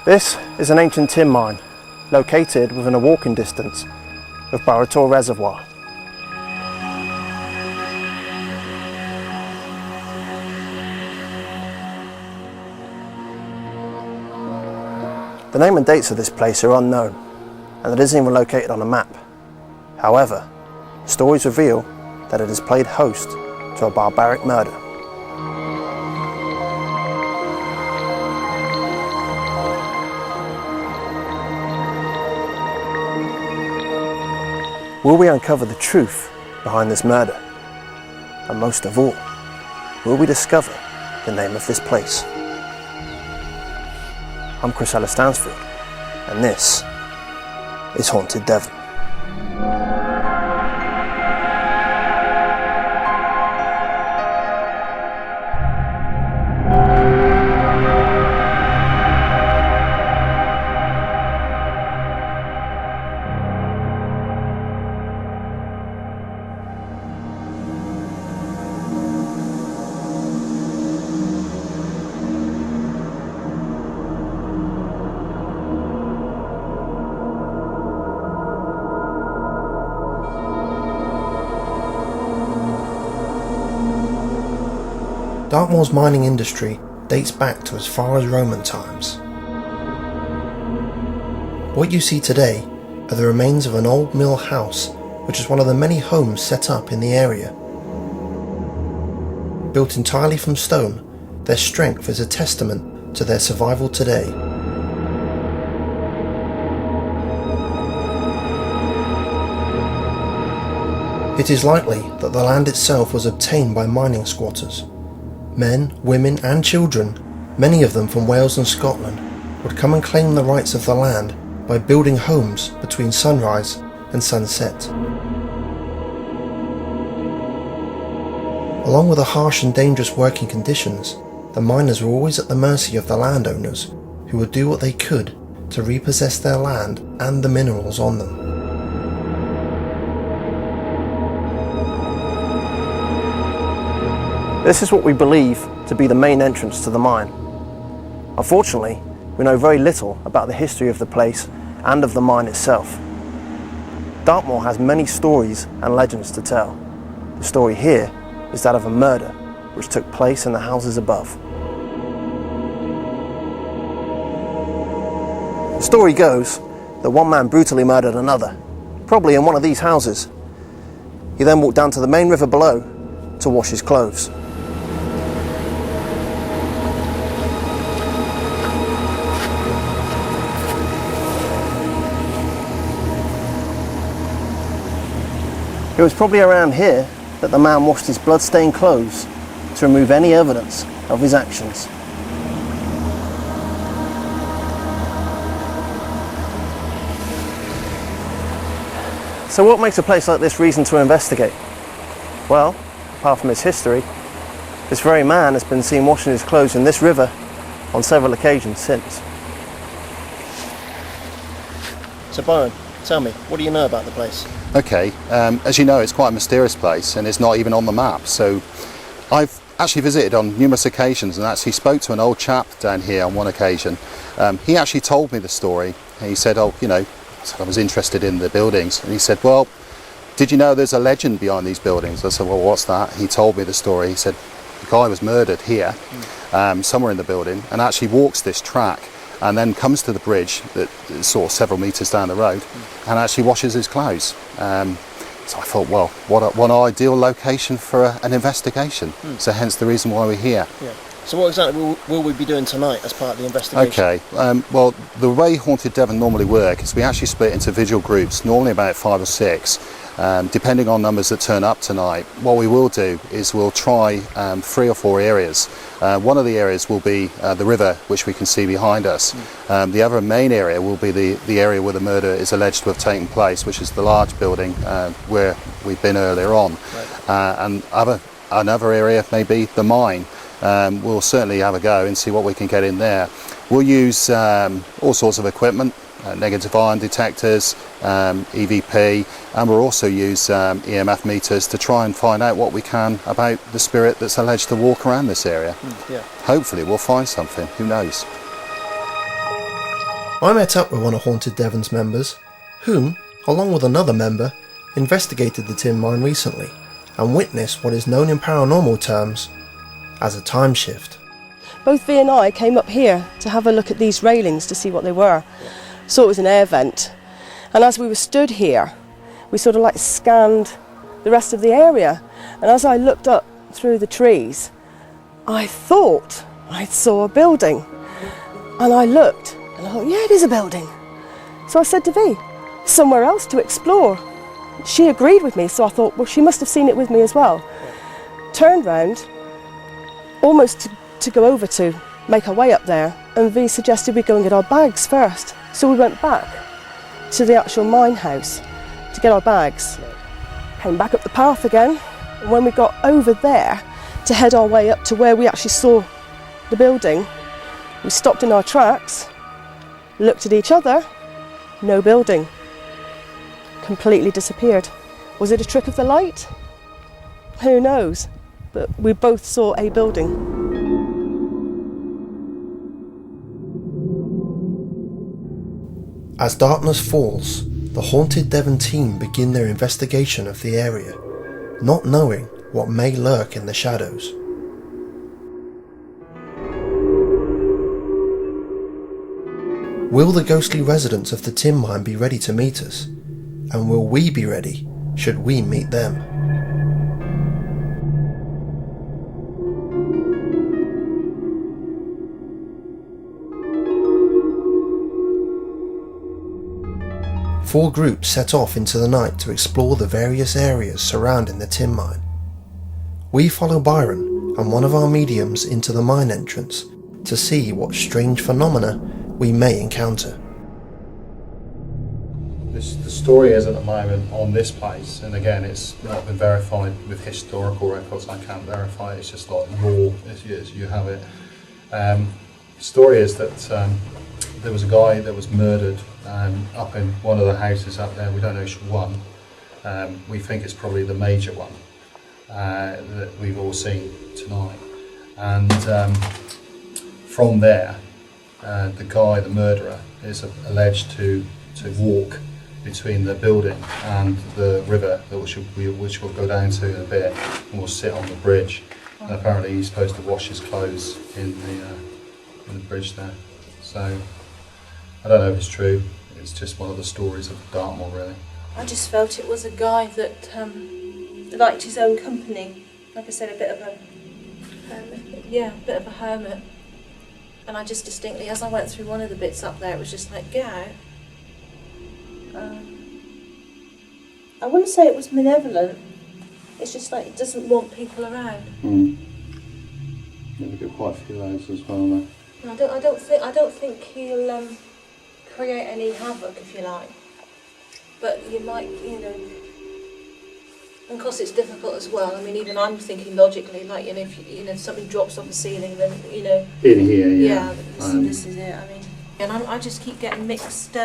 This is an ancient tin mine located within a walking distance of Barrator Reservoir. The name and dates of this place are unknown, and it isn't even located on a map. However, stories reveal that it has played host to a barbaric murder. Will we uncover the truth behind this murder? And most of all, will we discover the name of this place? I'm Kriss Ellis-Stansfield, and this is Haunted-Devon. Dartmoor's mining industry dates back to as far as Roman times. What you see today are the remains of an old mill house, which is one of the many homes set up in the area. Built entirely from stone, their strength is a testament to their survival today. It is likely that the land itself was obtained by mining squatters. Men, women and children, many of them from Wales and Scotland, would come and claim the rights of the land by building homes between sunrise and sunset. Along with the harsh and dangerous working conditions, the miners were always at the mercy of the landowners, who would do what they could to repossess their land and the minerals on them. This is what we believe to be the main entrance to the mine. Unfortunately, we know very little about the history of the place and of the mine itself. Dartmoor has many stories and legends to tell. The story here is that of a murder which took place in the houses above. The story goes that one man brutally murdered another, probably in one of these houses. He then walked down to the main river below to wash his clothes. It was probably around here that the man washed his blood-stained clothes to remove any evidence of his actions. So what makes a place like this reason to investigate? Well, apart from its history, this very man has been seen washing his clothes in this river on several occasions since. So Byron, tell me, what do you know about the place? Okay, as you know, it's quite a mysterious place and it's not even on the map. So I've actually visited on numerous occasions and actually spoke to an old chap down here on one occasion. He actually told me the story. He said, oh, you know, I was interested in the buildings. And he said, well, did you know there's a legend behind these buildings? I said, well, what's that? He told me the story. He said, the guy was murdered here, somewhere in the building, and actually walks this track and then comes to the bridge that is sort of several metres down the road and actually washes his clothes. So I thought, well, what an ideal location for an investigation. So hence the reason why we're here. Yeah. So what exactly will we be doing tonight as part of the investigation? Okay, well, the way Haunted-Devon normally work is we actually split into visual groups, normally about 5 or 6, depending on numbers that turn up tonight. What we will do is we'll try 3 or 4 areas. One of the areas will be the river, which we can see behind us. The other main area will be the area where the murder is alleged to have taken place, which is the large building where we've been earlier on. Right. And another area may be the mine. We'll certainly have a go and see what we can get in there. We'll use all sorts of equipment, negative ion detectors, EVP, and we'll also use EMF meters to try and find out what we can about the spirit that's alleged to walk around this area. Yeah. Hopefully we'll find something, who knows. I met up with one of Haunted-Devon's members, whom, along with another member, investigated the tin mine recently and witnessed what is known in paranormal terms as a time shift. Both V and I came up here to have a look at these railings to see what they were. Saw it was an air vent, and as we were stood here, we sort of like scanned the rest of the area, and as I looked up through the trees, I thought I saw a building, and I looked and I thought, yeah, it is a building. So I said to V, somewhere else to explore. She agreed with me, so I thought, well, she must have seen it with me as well. Turned round, almost to go over to make our way up there, and V suggested we go and get our bags first. So we went back to the actual mine house to get our bags. Came back up the path again, and when we got over there to head our way up to where we actually saw the building, we stopped in our tracks, looked at each other, no building. Completely disappeared. Was it a trick of the light? Who knows? But we both saw a building. As darkness falls, the Haunted-Devon team begin their investigation of the area, not knowing what may lurk in the shadows. Will the ghostly residents of the tin mine be ready to meet us? And will we be ready should we meet them? Four groups set off into the night to explore the various areas surrounding the tin mine. We follow Byron and one of our mediums into the mine entrance to see what strange phenomena we may encounter. The story is at the moment on this place, and again, it's not been verified with historical records. I can't verify it. It's just like raw as you have it. The story is that there was a guy that was murdered up in one of the houses up there. We don't know which one. We think it's probably the major one that we've all seen tonight. And from there, the murderer, is alleged to walk between the building and the river, which we'll go down to in a bit, and we'll sit on the bridge. And apparently he's supposed to wash his clothes in the bridge there. So I don't know if it's true. It's just one of the stories of Dartmoor, really. I just felt it was a guy that liked his own company. Like I said, a bit of a hermit. Yeah, a bit of a hermit. And I just distinctly, as I went through one of the bits up there, it was just like, get out. I wouldn't say it was malevolent. It's just like it doesn't want people around. Yeah, we get quite a few of those as well, though. I don't think he'll create any havoc, if you like. But you might, and of course it's difficult as well. I mean, even I'm thinking logically, like, if something drops off the ceiling, then, In here, yeah. Yeah, this is it, I mean. And I just keep getting mixed,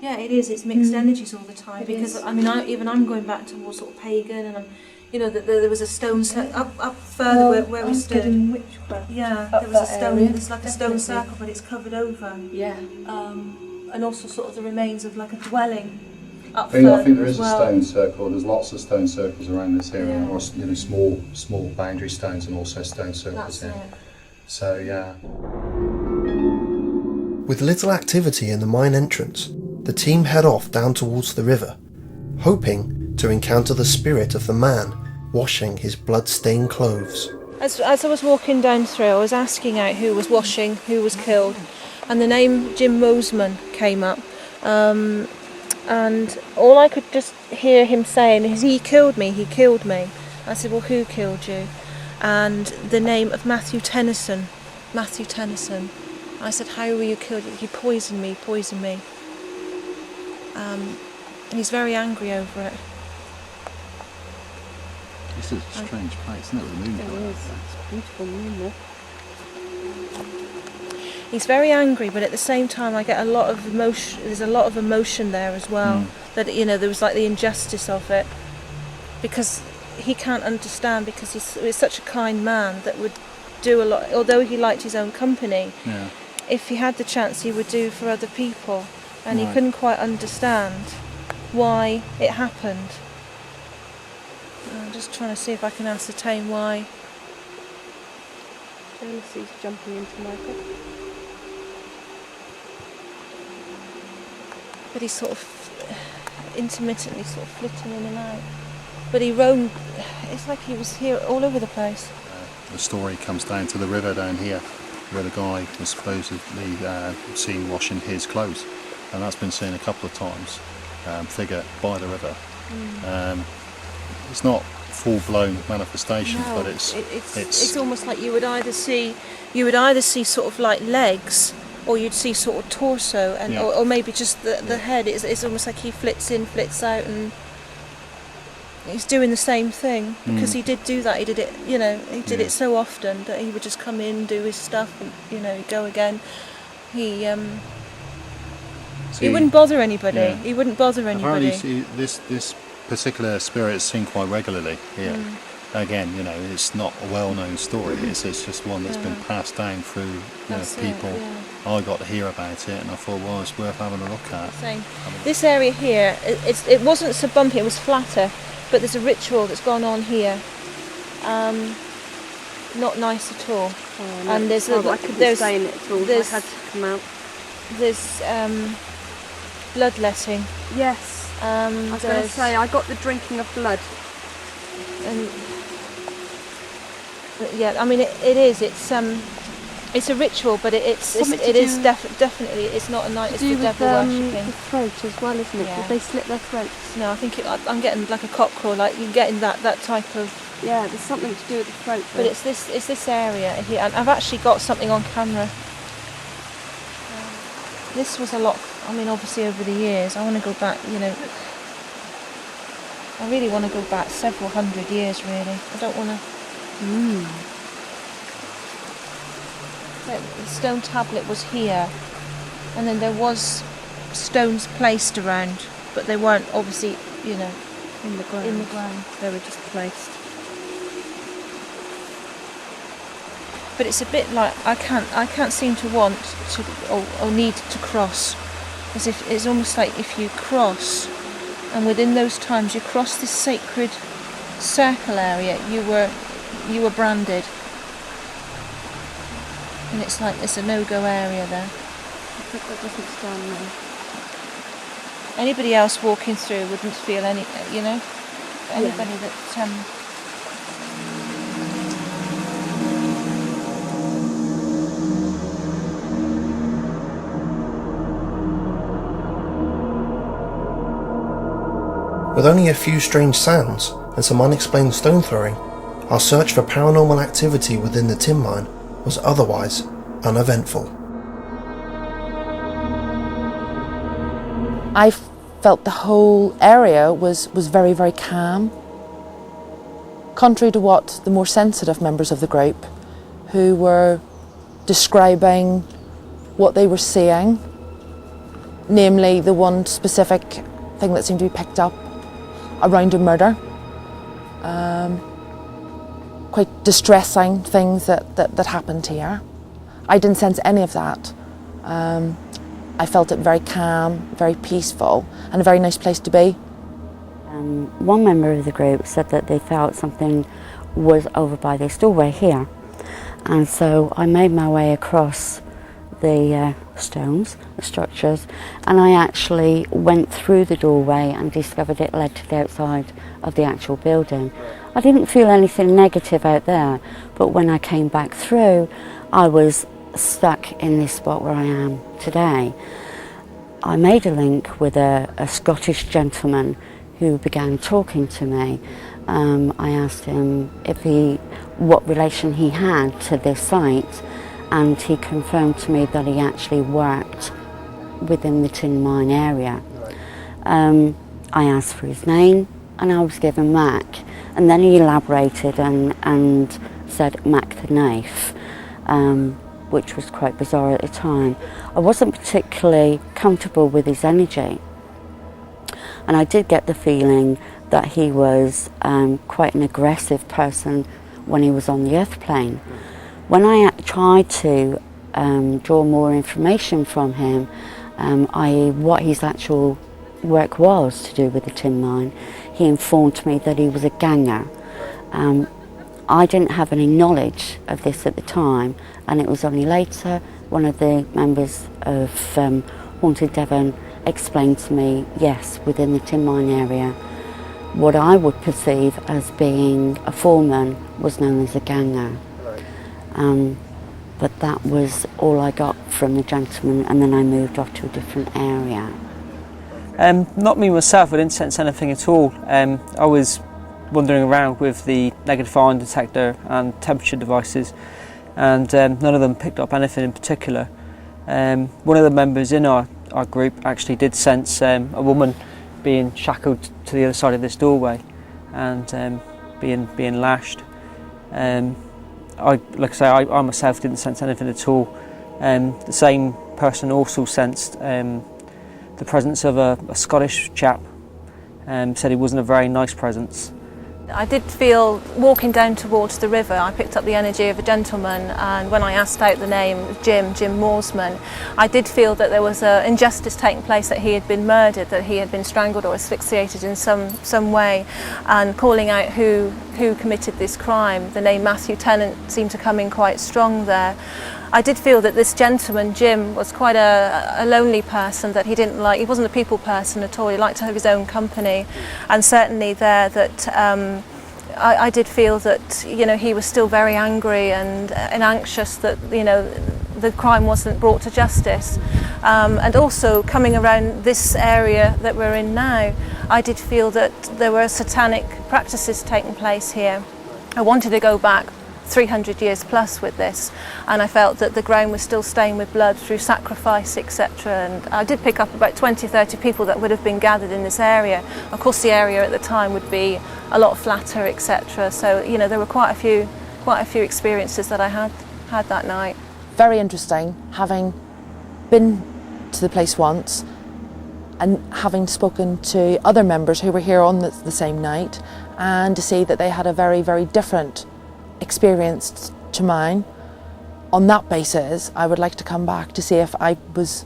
yeah, it is, it's mixed energies all the time. Because, I mean, I'm going back towards sort of pagan, and I'm, there was a stone up further where we stood. Yeah, there was a stone. It's like a stone circle, but it's covered over. Yeah. And also sort of the remains of like a dwelling up I further think there as is well. a stone circle. There's lots of stone circles around this area, Yeah. or small boundary stones, and also stone circles That's here. it. So yeah. With little activity in the mine entrance, the team head off down towards the river, hoping to encounter the spirit of the man washing his blood-stained clothes. As I was walking down through, I was asking out who was washing, who was killed, and the name Jim Mosman came up. And all I could just hear him saying is, he killed me. I said, well, who killed you? And the name of Matthew Tennyson. I said, how were you killed? He poisoned me. He's very angry over it. This is a strange place, isn't it? The moon. It is. It's a beautiful moon there. He's very angry, but at the same time I get a lot of emotion. There's a lot of emotion there as well. That there was like the injustice of it, because he can't understand, because he's such a kind man that would do a lot. Although he liked his own company, if he had the chance, he would do for other people, and he Right. couldn't quite understand why it happened. I'm just trying to see if I can ascertain why. Jealousy's jumping into my book. But he's sort of intermittently sort of flitting in and out. But he roamed, it's like he was here all over the place. The story comes down to the river down here, where the guy was supposedly seen washing his clothes, and that's been seen a couple of times, figure by the river. It's not full-blown manifestation, No, but it's almost like you would either see sort of like legs, or you'd see sort of torso, and Yeah. or maybe just the head. It's almost like he flits in, flits out, and he's doing the same thing, because he did do that. He did it, he did it so often that he would just come in, do his stuff, and go again. He wouldn't bother anybody. Yeah. He wouldn't bother anybody. Apparently, this particular spirit is seen quite regularly here. Again, it's not a well-known story. It's just one that's been passed down through That's it, people. yeah. I got to hear about it, and I thought, well, it's worth having a look at. Same. This area here, it wasn't so bumpy. It was flatter, but there's a ritual that's gone on here. Not nice at all. Oh, no, And there's I couldn't stay in it at all. I had to come out. There's bloodletting. Yes. I was going to say, I got the drinking of blood. And yeah, I mean it is. It's a ritual, but definitely it's not a night. It's the devil worshipping. The throat as well, isn't it? Yeah. Did they slit their throats? No, I think I'm getting like a cock crow. Like you're getting that type of. Yeah, there's something to do with the throat. But it's this area here, and I've actually got something on camera. This was a lot. I mean, obviously over the years, I want to go back. I really want to go back several hundred years. Really, I don't want to. The stone tablet was here, and then there was stones placed around, but they weren't obviously, in the ground. in the ground. They were just placed. But it's a bit like I can't seem to want to or need to cross, as if it's almost like if you cross, and within those times you cross this sacred circle area, you were branded, and it's like it's a no-go area there. I think that doesn't stand there. Anybody else walking through wouldn't feel anybody that. With only a few strange sounds and some unexplained stone throwing, our search for paranormal activity within the tin mine was otherwise uneventful. I felt the whole area was very, very calm. Contrary to what the more sensitive members of the group, who were describing what they were seeing, namely the one specific thing that seemed to be picked up around a murder, quite distressing things that happened here. I didn't sense any of that. I felt it very calm, very peaceful, and a very nice place to be. One member of the group said that they felt something was over by this doorway here, and so I made my way across the stones, the structures, and I actually went through the doorway and discovered it led to the outside of the actual building. I didn't feel anything negative out there, but when I came back through, I was stuck in this spot where I am today. I made a link with a Scottish gentleman who began talking to me. I asked him what relation he had to this site, and he confirmed to me that he actually worked within the tin mine area. I asked for his name and I was given Mac, and then he elaborated and said Mac the Knife, which was quite bizarre at the time. I wasn't particularly comfortable with his energy, and I did get the feeling that he was quite an aggressive person when he was on the earth plane. When I tried to draw more information from him, i.e. what his actual work was to do with the tin mine, he informed me that he was a ganger. I didn't have any knowledge of this at the time, and it was only later one of the members of Haunted-Devon explained to me, yes, within the tin mine area, what I would perceive as being a foreman was known as a ganger. But that was all I got from the gentleman, and then I moved off to a different area. Not me myself, I didn't sense anything at all. I was wandering around with the negative ion detector and temperature devices, and none of them picked up anything in particular. One of the members in our group actually did sense a woman being shackled to the other side of this doorway and being lashed. Like I say, I myself didn't sense anything at all. The same person also sensed the presence of a Scottish chap. Said he wasn't a very nice presence. I did feel, walking down towards the river, I picked up the energy of a gentleman, and when I asked out the name, Jim Morsman, I did feel that there was an injustice taking place, that he had been murdered, that he had been strangled or asphyxiated in some way, and calling out who committed this crime. The name Matthew Tennant seemed to come in quite strong there. I did feel that this gentleman, Jim, was quite a lonely person, that he wasn't a people person at all. He liked to have his own company, and certainly there that I did feel that, you know, he was still very angry and anxious that, you know, the crime wasn't brought to justice. And also coming around this area that we're in now, I did feel that there were satanic practices taking place here. I wanted to go back 300 years plus with this, and I felt that the ground was still stained with blood through sacrifice, etc. And I did pick up about 20-30 people that would have been gathered in this area. Of course, the area at the time would be a lot flatter, etc. So, you know, there were quite a few experiences that I had that night. Very interesting, having been to the place once and having spoken to other members who were here on the same night, and to see that they had a very, very different experience to mine. On that basis, I would like to come back to see if I was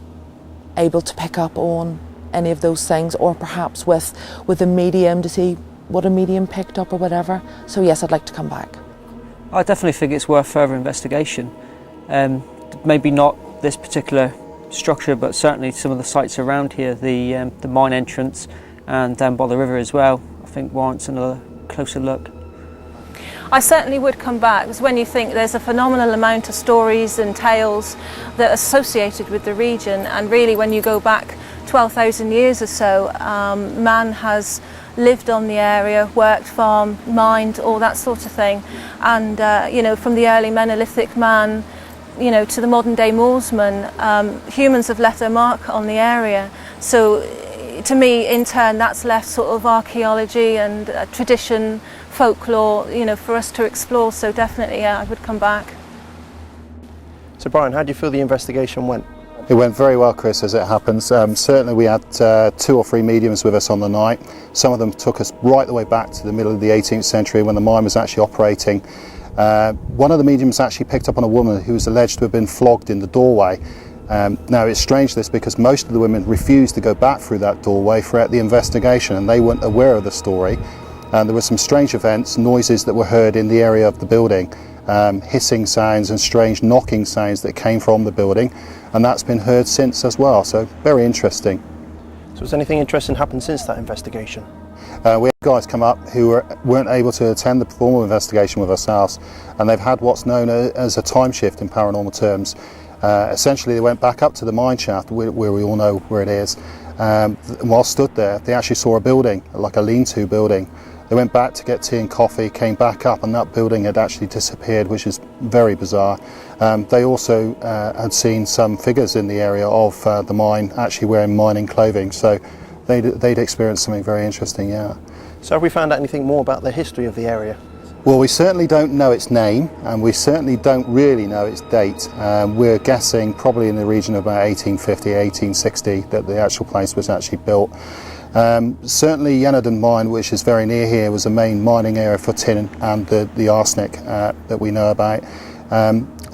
able to pick up on any of those things, or perhaps with a medium, to see what a medium picked up or whatever. So yes, I'd like to come back. I definitely think it's worth further investigation. Maybe not this particular structure, but certainly some of the sites around here, the mine entrance and down by the river as well, I think warrants another closer look. I certainly would come back, because when you think there's a phenomenal amount of stories and tales that are associated with the region, and really when you go back 12,000 years or so, man has lived on the area, worked, farmed, mined, all that sort of thing. And you know, from the early Menolithic man, you know, to the modern day Moorsman, humans have left their mark on the area. So to me, in turn, that's left sort of archaeology and tradition, folklore, you know, for us to explore. So definitely, yeah, I would come back. So Byron, how do you feel the investigation went? It went very well, Chris, as it happens. Certainly we had 2 or 3 mediums with us on the night. Some of them took us right the way back to the middle of the 18th century when the mine was actually operating. One of the mediums actually picked up on a woman who was alleged to have been flogged in the doorway. Now it's strange this, because most of the women refused to go back through that doorway throughout the investigation, and they weren't aware of the story. And there were some strange events, noises that were heard in the area of the building, hissing sounds and strange knocking sounds that came from the building, and that's been heard since as well, so very interesting. So has anything interesting happened since that investigation? We had guys come up who weren't able to attend the formal investigation with ourselves, and they've had what's known as a time shift in paranormal terms. Essentially they went back up to the mine shaft, where we all know where it is, and while stood there they actually saw a building, like a lean-to building. They went back to get tea and coffee, came back up, and that building had actually disappeared, which is very bizarre. They also had seen some figures in the area of the mine actually wearing mining clothing, so they'd experienced something very interesting, yeah. So have we found out anything more about the history of the area? Well, we certainly don't know its name, and we certainly don't really know its date. We're guessing probably in the region of about 1850, 1860 that the actual place was actually built. Certainly Haunted-Devon mine, which is very near here, was a main mining area for tin and the arsenic that we know about.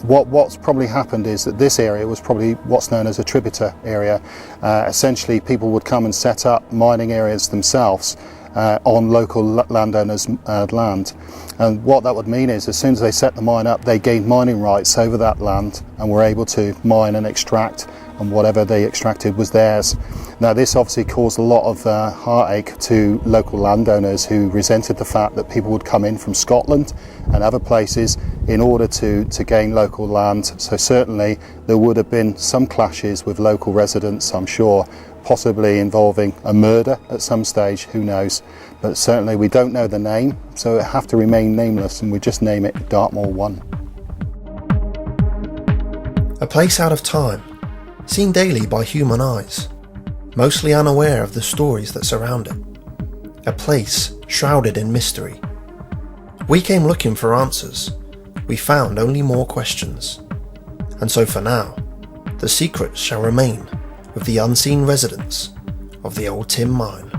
What's probably happened is that this area was probably what's known as a tributor area. Essentially, people would come and set up mining areas themselves on local landowners' land. And what that would mean is, as soon as they set the mine up, they gained mining rights over that land and were able to mine and extract, and whatever they extracted was theirs. Now, this obviously caused a lot of heartache to local landowners who resented the fact that people would come in from Scotland and other places in order to gain local land. So certainly there would have been some clashes with local residents, I'm sure, possibly involving a murder at some stage, who knows. But certainly we don't know the name, so it have to remain nameless, and we just name it Dartmoor 1. A place out of time, seen daily by human eyes, mostly unaware of the stories that surround it. A place shrouded in mystery. We came looking for answers. We found only more questions. And so for now, the secrets shall remain with the unseen residents of the Old Tin Mine.